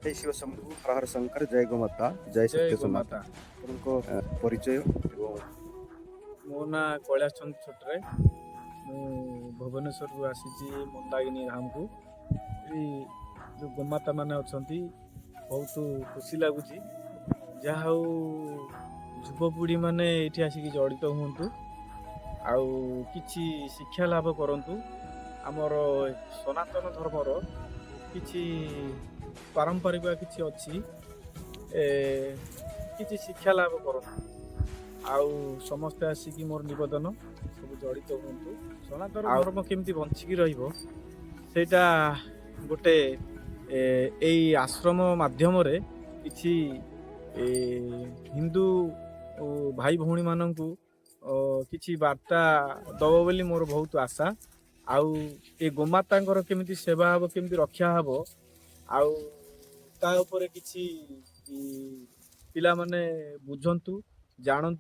जय शिव शंभु हर हर शंकर जय गोमाता जय जय सत्य गोमाता। सनातन ଆପଣଙ୍କ ପରିଚୟ ଏବଂ ମୋ ନାଁ କୈଳାସ ଚନ୍ଦ୍ର ଛୋଟରାୟ। ମୁଁ ଭୁବନେଶ୍ୱରରୁ ଆସିଛି ମନ୍ଦାକିନୀ ଧାମକୁ। ଏଇ ଯେଉଁ ଗୋମାତା ମାନେ ଅଛନ୍ତି ବହୁତ ଖୁସି ଲାଗୁଛି। ଯାହା ହଉ ଯୁବପିଢ଼ି ମାନେ ଏଇଠି ଆସିକି ଜଡ଼ିତ ହୁଅନ୍ତୁ ଆଉ କିଛି ଶିକ୍ଷା ଲାଭ କରନ୍ତୁ। ଆମର ସନାତନ ଧର୍ମର କିଛି ପାରମ୍ପରିକ କିଛି ଅଛି, କିଛି ଶିକ୍ଷା ଲାଭ କରନ୍ତୁ। ଆଉ ସମସ୍ତେ ଆସିକି ମୋର ନିବେଦନ ସବୁ ଜଡ଼ିତ ହୁଅନ୍ତୁ। ସନାତନ ଧର୍ମ କେମିତି ବଞ୍ଚିକି ରହିବ ସେଇଟା ଗୋଟେ ଏଇ ଆଶ୍ରମ ମାଧ୍ୟମରେ କିଛି ହିନ୍ଦୁ ଭାଇ ଭଉଣୀମାନଙ୍କୁ କିଛି ବାର୍ତ୍ତା ଦେବ ବୋଲି ମୋର ବହୁତ ଆଶା। ଆଉ ଏ ଗୋମାତାଙ୍କର କେମିତି ସେବା ହେବ, କେମିତି ରକ୍ଷା ହେବ, ଆଉ ତା ଉପରେ କିଛି ପିଲାମାନେ ବୁଝନ୍ତୁ, ଜାଣନ୍ତୁ।